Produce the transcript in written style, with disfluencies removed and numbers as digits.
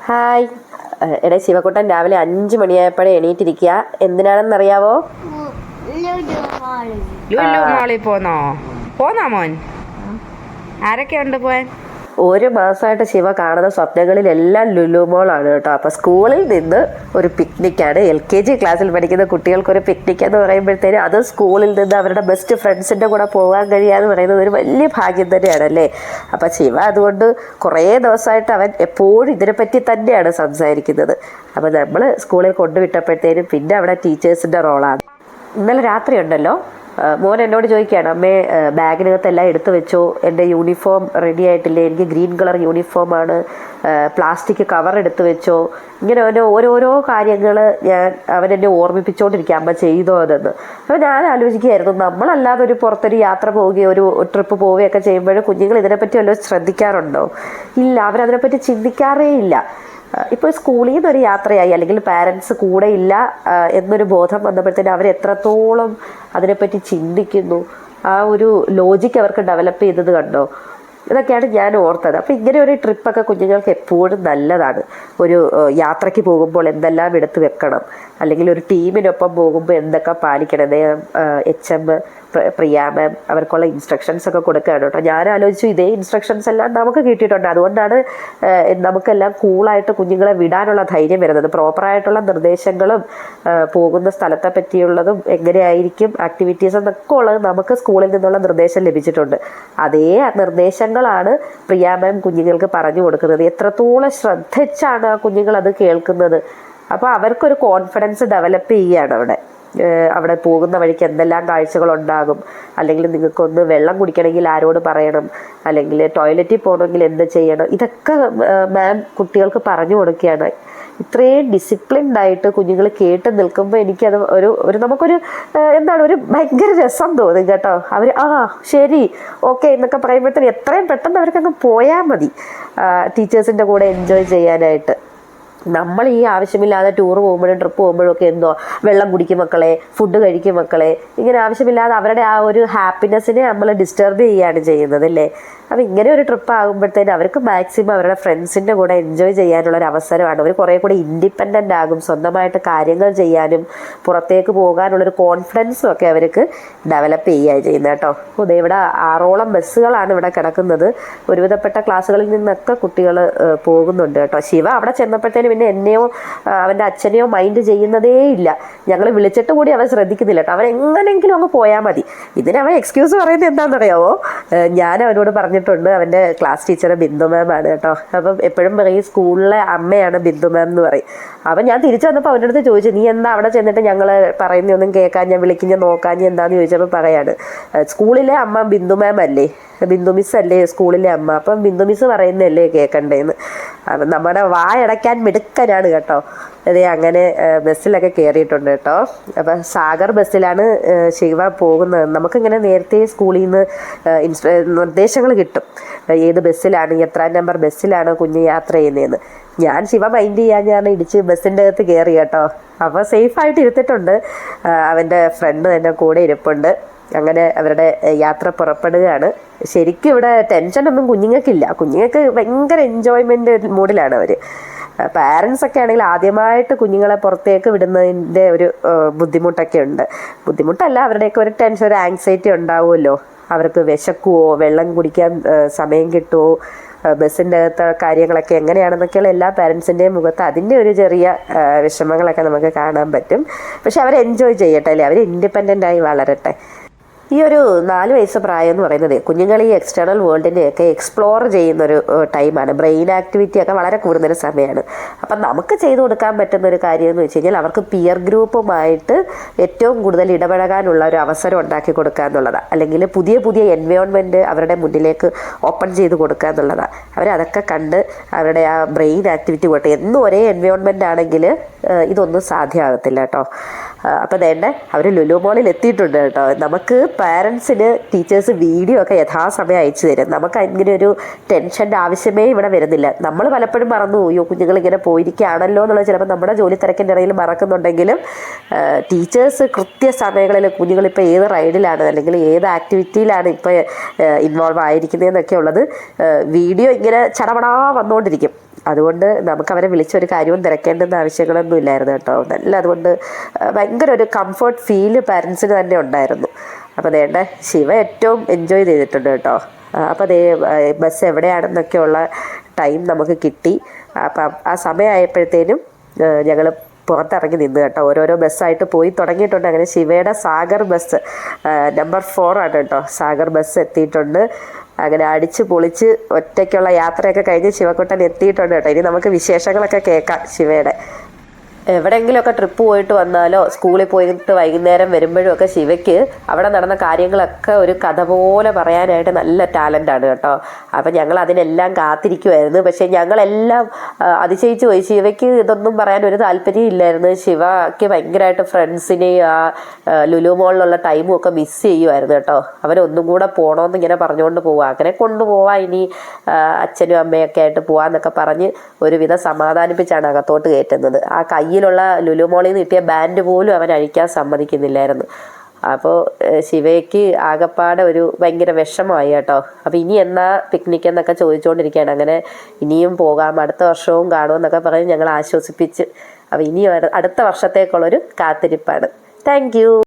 Hi. എടേ ശിവക്കുട്ടൻ രാവിലെ 5 മണിയായപ്പോഴേ എണീറ്റിരിക്കുക. എന്തിനാണെന്നറിയാവോ? ലുലു മോളിൽ പോന്നോ മോൻ? ആരൊക്കെ ഉണ്ട് പോവാൻ? 1 മാസമായിട്ട് ശിവ കാണുന്ന സ്വപ്നങ്ങളിലെല്ലാം ലുലു മോളാണ് കേട്ടോ. അപ്പോൾ സ്കൂളിൽ നിന്ന് ഒരു പിക്നിക്കാണ്. LKG ക്ലാസ്സിൽ പഠിക്കുന്ന കുട്ടികൾക്കൊരു പിക്നിക് എന്ന് പറയുമ്പോഴത്തേനും അത് സ്കൂളിൽ നിന്ന് അവരുടെ ബെസ്റ്റ് ഫ്രണ്ട്സിൻ്റെ കൂടെ പോകാൻ കഴിയാന്ന് പറയുന്നത് ഒരു വലിയ ഭാഗ്യം തന്നെയാണല്ലേ. അപ്പം ശിവ അതുകൊണ്ട് കുറേ ദിവസമായിട്ട് അവൻ എപ്പോഴും ഇതിനെപ്പറ്റി തന്നെയാണ് സംസാരിക്കുന്നത്. അപ്പോൾ നമ്മൾ സ്കൂളിൽ കൊണ്ടുവിട്ടപ്പോഴത്തേനും പിന്നെ അവിടെ ടീച്ചേഴ്സിൻ്റെ റോളാണ്. ഇന്നലെ രാത്രി ഉണ്ടല്ലോ, മോൻ എന്നോട് ചോദിക്കുകയാണ്, അമ്മേ ബാഗിനകത്തെല്ലാം എടുത്തു വെച്ചോ, എൻ്റെ യൂണിഫോം റെഡി ആയിട്ടില്ലേ, എനിക്ക് ഗ്രീൻ കളർ യൂണിഫോമാണ്, പ്ലാസ്റ്റിക് കവർ എടുത്തു വെച്ചോ, ഇങ്ങനെ ഓരോരോ കാര്യങ്ങൾ അവൻ എന്നെ ഓർമ്മിപ്പിച്ചുകൊണ്ടിരിക്കുക, അമ്മ ചെയ്തോ അതെന്ന്. അപ്പോൾ ഞാൻ ആലോചിക്കുകയായിരുന്നു, നമ്മളല്ലാതെ ഒരു പുറത്തൊരു യാത്ര പോവുകയോ ഒരു ട്രിപ്പ് പോവുകയൊക്കെ ചെയ്യുമ്പോഴും കുഞ്ഞുങ്ങൾ ഇതിനെപ്പറ്റി വല്ലതും ശ്രദ്ധിക്കാറുണ്ടോ? ഇല്ല, അവരതിനെപ്പറ്റി ചിന്തിക്കാറേ ഇല്ല. ഇപ്പോൾ സ്കൂളിൽ നിന്നൊരു യാത്രയായി അല്ലെങ്കിൽ പാരൻസ് കൂടെ ഇല്ല എന്നൊരു ബോധം വന്നപ്പോഴത്തേനും അവരെത്രത്തോളം അതിനെപ്പറ്റി ചിന്തിക്കുന്നു, ആ ഒരു ലോജിക്ക് അവർക്ക് ഡെവലപ്പ് ചെയ്തത് കണ്ടോ. ഇതൊക്കെയാണ് ഞാൻ ഓർത്തത്. അപ്പോൾ ഇങ്ങനെ ഒരു ട്രിപ്പൊക്കെ കുഞ്ഞുങ്ങൾക്ക് എപ്പോഴും നല്ലതാണ്. ഒരു യാത്രയ്ക്ക് പോകുമ്പോൾ എന്തെല്ലാം എടുത്ത് വെക്കണം, അല്ലെങ്കിൽ ഒരു ടീമിനൊപ്പം പോകുമ്പോൾ എന്തൊക്കെ പാലിക്കണം. HM പ്രിയ മാം അവർക്കുള്ള ഇൻസ്ട്രക്ഷൻസ് ഒക്കെ കൊടുക്കുകയാണ് കേട്ടോ. ഞാൻ ആലോചിച്ചു, ഇതേ ഇൻസ്ട്രക്ഷൻസ് എല്ലാം നമുക്ക് കിട്ടിയിട്ടുണ്ട്. അതുകൊണ്ടാണ് നമുക്കെല്ലാം കൂളായിട്ട് കുഞ്ഞുങ്ങളെ വിടാനുള്ള ധൈര്യം വരുന്നത്. പ്രോപ്പറായിട്ടുള്ള നിർദ്ദേശങ്ങളും പോകുന്ന സ്ഥലത്തെ പറ്റിയുള്ളതും എങ്ങനെയായിരിക്കും ആക്ടിവിറ്റീസ് എന്നൊക്കെ ഉള്ളത് നമുക്ക് സ്കൂളിൽ നിന്നുള്ള നിർദ്ദേശം ലഭിച്ചിട്ടുണ്ട്. അതേ നിർദ്ദേശങ്ങളാണ് പ്രിയ മാം കുഞ്ഞുങ്ങൾക്ക് പറഞ്ഞു കൊടുക്കുന്നത്. എത്രത്തോളം ശ്രദ്ധിച്ചാണ് ആ കുഞ്ഞുങ്ങൾ അത് കേൾക്കുന്നത്. അപ്പോൾ അവർക്കൊരു കോൺഫിഡൻസ് ഡെവലപ്പ് ചെയ്യുകയാണ് അവിടെ പോകുന്ന വഴിക്ക് എന്തെല്ലാം കാഴ്ചകളുണ്ടാകും, അല്ലെങ്കിൽ നിങ്ങൾക്കൊന്ന് വെള്ളം കുടിക്കണമെങ്കിൽ ആരോട് പറയണം, അല്ലെങ്കിൽ ടോയ്ലറ്റിൽ പോകണമെങ്കിൽ എന്ത് ചെയ്യണം, ഇതൊക്കെ മാം കുട്ടികൾക്ക് പറഞ്ഞു കൊടുക്കുകയാണ്. ഇത്രയും ഡിസിപ്ലിൻഡ് ആയിട്ട് കുഞ്ഞുങ്ങൾ കേട്ട് നിൽക്കുമ്പോൾ എനിക്കത് നമുക്കൊരു ഒരു ഭയങ്കര രസം തോന്നും കേട്ടോ. അവർ ശരി ഓക്കെ എന്നൊക്കെ പറയുമ്പോഴത്തേന് എത്രയും പെട്ടെന്ന് അവർക്കങ്ങ് പോയാൽ മതി ടീച്ചേഴ്സിൻ്റെ കൂടെ എൻജോയ് ചെയ്യാനായിട്ട്. നമ്മൾ ഈ ആവശ്യമില്ലാതെ ടൂർ പോകുമ്പോഴും ട്രിപ്പ് പോകുമ്പോഴും ഒക്കെ വെള്ളം കുടിക്കും മക്കളെ, ഫുഡ് കഴിക്കും മക്കളെ, ഇങ്ങനെ ആവശ്യമില്ലാതെ അവരുടെ ആ ഒരു ഹാപ്പിനെസ്സിനെ നമ്മൾ ഡിസ്റ്റർബ് ചെയ്യുകയാണ് ചെയ്യുന്നത് അല്ലേ. അപ്പോൾ ഇങ്ങനെ ഒരു ട്രിപ്പ് ആകുമ്പോഴത്തേനും അവർക്ക് മാക്സിമം അവരുടെ ഫ്രണ്ട്സിൻ്റെ കൂടെ എൻജോയ് ചെയ്യാനുള്ളൊരു അവസരമാണ്. അവർ കുറേ കൂടി ഇൻഡിപെൻഡൻ്റ് ആകും, സ്വന്തമായിട്ട് കാര്യങ്ങൾ ചെയ്യാനും പുറത്തേക്ക് പോകാനുള്ളൊരു കോൺഫിഡൻസും ഒക്കെ അവർക്ക് ഡെവലപ്പ് ചെയ്യുകയാണ് ചെയ്യുന്നത് കേട്ടോ. അപ്പോൾ ഇവിടെ 6ഓളം ബസ്സുകളാണ് ഇവിടെ കിടക്കുന്നത്. ഒരുവിധപ്പെട്ട ക്ലാസ്സുകളിൽ നിന്നൊക്കെ കുട്ടികൾ പോകുന്നുണ്ട് കേട്ടോ. ശിവ അവിടെ ചെന്നപ്പോഴത്തേനും പിന്നെ എന്നെയോ അവൻ്റെ അച്ഛനെയോ മൈൻഡ് ചെയ്യുന്നതേ ഇല്ല. ഞങ്ങൾ വിളിച്ചിട്ട് കൂടി അവൻ ശ്രദ്ധിക്കുന്നില്ല കേട്ടോ. അവൻ എങ്ങനെയെങ്കിലും അങ്ങ് പോയാൽ മതി. ഇതിനവൻ എക്സ്ക്യൂസ് പറയുന്നത് എന്താണെന്നറിയാമോ? ഞാൻ അവനോട് പറഞ്ഞിട്ടുണ്ട്, അവൻ്റെ ക്ലാസ് ടീച്ചർ ബിന്ദു മാം ആണ് കേട്ടോ. അപ്പം എപ്പോഴും പറയും സ്കൂളിലെ അമ്മയാണ് ബിന്ദു മാം എന്ന് പറയും. അപ്പം ഞാൻ തിരിച്ചു വന്നപ്പോൾ അവൻ്റെ അടുത്ത് ചോദിച്ചു, നീ എന്താ അവിടെ ചെന്നിട്ട് ഞങ്ങൾ പറയുന്നൊന്നും കേൾക്കാൻ, ഞാൻ വിളിക്കുന്ന നോക്കാൻ എന്താണെന്ന് ചോദിച്ചപ്പോൾ പറയാണ്, സ്കൂളിലെ അമ്മ ബിന്ദു മാം അല്ലേ, ബിന്ദു മിസ് അല്ലേ സ്കൂളിലെ അമ്മ, അപ്പം ബിന്ദു മിസ് പറയുന്നതല്ലേ കേൾക്കണ്ടേന്ന്. അപ്പം നമ്മുടെ വായടയ്ക്കാൻ മിടുക്കനാണ് കേട്ടോ. അതെ, അങ്ങനെ ബസ്സിലൊക്കെ കയറിയിട്ടുണ്ട് കേട്ടോ. അപ്പം സാഗർ ബസ്സിലാണ് ശിവ പോകുന്നത്. നമുക്കിങ്ങനെ നേരത്തെ സ്കൂളിൽ നിന്ന് നിർദ്ദേശങ്ങൾ കിട്ടും, ഏത് ബസ്സിലാണ്, എത്ര നമ്പർ ബസ്സിലാണ് കുഞ്ഞ് യാത്ര ചെയ്യുന്നതെന്ന്. ഞാൻ ശിവ മൈൻഡ് ചെയ്യാൻ ഇടിച്ച് ബസ്സിൻ്റെ അകത്ത് കയറി കേട്ടോ. അപ്പോൾ സേഫായിട്ട് ഇരുത്തിട്ടുണ്ട്. അവൻ്റെ ഫ്രണ്ട് തന്നെ കൂടെ ഇരിപ്പുണ്ട്. അങ്ങനെ അവരുടെ യാത്ര പുറപ്പെടുകയാണ്. ശരിക്കും ഇവിടെ ടെൻഷനൊന്നും കുഞ്ഞുങ്ങൾക്കില്ല. കുഞ്ഞുങ്ങൾക്ക് ഭയങ്കര എൻജോയ്മെൻ്റ് മൂഡിലാണ് അവർ. പാരൻസൊക്കെ ആണെങ്കിൽ ആദ്യമായിട്ട് കുഞ്ഞുങ്ങളെ പുറത്തേക്ക് വിടുന്നതിൻ്റെ ഒരു ബുദ്ധിമുട്ടൊക്കെ ഉണ്ട്. ബുദ്ധിമുട്ടല്ല, അവരുടെയൊക്കെ ഒരു ടെൻഷൻ, ഒരു ആങ്സൈറ്റി ഉണ്ടാവുമല്ലോ. അവർക്ക് വിശക്കുവോ, വെള്ളം കുടിക്കാൻ സമയം കിട്ടുമോ, ബസ്സിൻ്റെ അകത്ത് കാര്യങ്ങളൊക്കെ എങ്ങനെയാണെന്നൊക്കെയുള്ള എല്ലാ പാരൻസിൻ്റെയും മുഖത്ത് അതിൻ്റെ ഒരു ചെറിയ വിഷമങ്ങളൊക്കെ നമുക്ക് കാണാൻ പറ്റും. പക്ഷെ അവർ എൻജോയ് ചെയ്യട്ടെ അല്ലേ, അവർ ഇൻഡിപെൻഡൻ്റായി വളരട്ടെ. ഈ ഒരു 4 വയസ്സ് പ്രായം എന്ന് പറയുന്നത് കുഞ്ഞുങ്ങൾ ഈ എക്സ്റ്റേണൽ വേൾഡിനെയൊക്കെ എക്സ്പ്ലോർ ചെയ്യുന്നൊരു ടൈമാണ്. ബ്രെയിൻ ആക്ടിവിറ്റി ഒക്കെ വളരെ കൂടുന്നൊരു സമയമാണ്. അപ്പം നമുക്ക് ചെയ്തു കൊടുക്കാൻ പറ്റുന്നൊരു കാര്യം എന്ന് വെച്ച് കഴിഞ്ഞാൽ അവർക്ക് പിയർ ഗ്രൂപ്പുമായിട്ട് ഏറ്റവും കൂടുതൽ ഇടപഴകാനുള്ള ഒരു അവസരം ഉണ്ടാക്കി കൊടുക്കുക എന്നുള്ളതാണ്. അല്ലെങ്കിൽ പുതിയ പുതിയ എൻവയോൺമെൻറ്റ് അവരുടെ മുന്നിലേക്ക് ഓപ്പൺ ചെയ്ത് കൊടുക്കുക എന്നുള്ളതാണ്. അവരതൊക്കെ കണ്ട് അവരുടെ ആ ബ്രെയിൻ ആക്ടിവിറ്റി കൂട്ടെ. എന്നും ഒരേ എൻവയോൺമെൻ്റ് ആണെങ്കിൽ ഇതൊന്നും സാധ്യമാകത്തില്ല കേട്ടോ. അപ്പോൾ വേണ്ട അവർ ലുലു മോളിൽ എത്തിയിട്ടുണ്ട് കേട്ടോ. നമുക്ക് പാരൻസിന് ടീച്ചേഴ്സ് വീഡിയോ ഒക്കെ യഥാസമയം അയച്ചു തരും. നമുക്ക് അങ്ങനെ ഒരു ടെൻഷൻ്റെ ആവശ്യമേ ഇവിടെ വരുന്നില്ല. നമ്മൾ പലപ്പോഴും മറന്നു പോയോ കുഞ്ഞുങ്ങളിങ്ങനെ പോയിരിക്കുകയാണല്ലോ എന്നുള്ളത് ചിലപ്പോൾ നമ്മുടെ ജോലി തിരക്കിൻ്റെ ഇടയിൽ മറക്കുന്നുണ്ടെങ്കിലും ടീച്ചേഴ്സ് കൃത്യസമയങ്ങളിൽ കുഞ്ഞുങ്ങളിപ്പോൾ ഏത് റൈഡിലാണ് അല്ലെങ്കിൽ ഏത് ആക്ടിവിറ്റിയിലാണ് ഇപ്പോൾ ഇൻവോൾവ് ആയിരിക്കുന്നതെന്നൊക്കെ ഉള്ളത് വീഡിയോ ഇങ്ങനെ ചടപടാ വന്നുകൊണ്ടിരിക്കും. അതുകൊണ്ട് നമുക്ക് അവരെ വിളിച്ചൊരു കാര്യവും തിരക്കേണ്ടുന്ന ആവശ്യങ്ങളൊന്നും ഇല്ലായിരുന്നു കേട്ടോ. നല്ല അതുകൊണ്ട് ഭയങ്കര ഒരു കംഫർട്ട് ഫീല് പാരൻസിന് തന്നെ ഉണ്ടായിരുന്നു. അപ്പോൾ അതേണ്ട ശിവ ഏറ്റവും എൻജോയ് ചെയ്തിട്ടുണ്ട് കേട്ടോ. അപ്പോൾ അതേ ബസ് എവിടെയാണെന്നൊക്കെയുള്ള ടൈം നമുക്ക് കിട്ടി. അപ്പം ആ സമയമായപ്പോഴത്തേനും ഞങ്ങൾ പുറത്തിറങ്ങി നിന്ന് കേട്ടോ. ഓരോരോ ബസ്സായിട്ട് പോയി തുടങ്ങിയിട്ടുണ്ട്. അങ്ങനെ ശിവയുടെ സാഗർ ബസ് നമ്പർ 4 ആണ് കേട്ടോ. സാഗർ ബസ് എത്തിയിട്ടുണ്ട്. അങ്ങനെ അടിച്ച് പൊളിച്ച് ഒറ്റയ്ക്കുള്ള യാത്രയൊക്കെ കഴിഞ്ഞ് ശിവക്കുട്ടൻ എത്തിയിട്ടുണ്ട് കേട്ടോ. ഇനി നമുക്ക് വിശേഷങ്ങളൊക്കെ കേൾക്കാം ശിവയുടെ. എവിടെയെങ്കിലുമൊക്കെ ട്രിപ്പ് പോയിട്ട് വന്നാലോ സ്കൂളിൽ പോയിട്ട് വൈകുന്നേരം വരുമ്പോഴും ഒക്കെ ശിവയ്ക്ക് അവിടെ നടന്ന കാര്യങ്ങളൊക്കെ ഒരു കഥ പോലെ പറയാനായിട്ട് നല്ല ടാലൻ്റാണ് കേട്ടോ. അപ്പം ഞങ്ങൾ അതിനെല്ലാം കാത്തിരിക്കുമായിരുന്നു. പക്ഷേ ഞങ്ങളെല്ലാം അതിശയിച്ച് പോയി. ശിവയ്ക്ക് ഇതൊന്നും പറയാൻ ഒരു താല്പര്യം ഇല്ലായിരുന്നു. ശിവയ്ക്ക് ഭയങ്കരമായിട്ട് ഫ്രണ്ട്സിനെയും ആ ലുലു മോളിലുള്ള ടൈമും ഒക്കെ മിസ് ചെയ്യുമായിരുന്നു കേട്ടോ. അവനൊന്നും കൂടെ പോകണമെന്ന് ഇങ്ങനെ പറഞ്ഞുകൊണ്ട് പോവുക. അങ്ങനെ കൊണ്ടുപോവാം, ഇനി അച്ഛനും അമ്മയൊക്കെ ആയിട്ട് പോവാന്നൊക്കെ പറഞ്ഞ് ഒരുവിധം സമാധാനിപ്പിച്ചാണ് അകത്തോട്ട് കയറ്റുന്നത്. ആ കയ്യിലുള്ള ലുലു മോളിൽ നിന്ന് കിട്ടിയ ബാൻഡ് പോലും അവൻ അഴിക്കാൻ സമ്മതിക്കുന്നില്ലായിരുന്നു. അപ്പോൾ ശിവയ്ക്ക് ആകപ്പാടെ ഒരു ഭയങ്കര വിഷമമായി കേട്ടോ. അപ്പോൾ ഇനി എന്നാ പിക്നിക് എന്നൊക്കെ ചോദിച്ചുകൊണ്ടിരിക്കുകയാണ്. അങ്ങനെ ഇനിയും പോകാം, അടുത്ത വർഷവും കാണുമെന്നൊക്കെ പറഞ്ഞ് ഞങ്ങൾ ആശ്വസിപ്പിച്ച്. അപ്പോൾ ഇനി അടുത്ത വർഷത്തേക്കുള്ളൊരു കാത്തിരിപ്പാണ്. Thank you.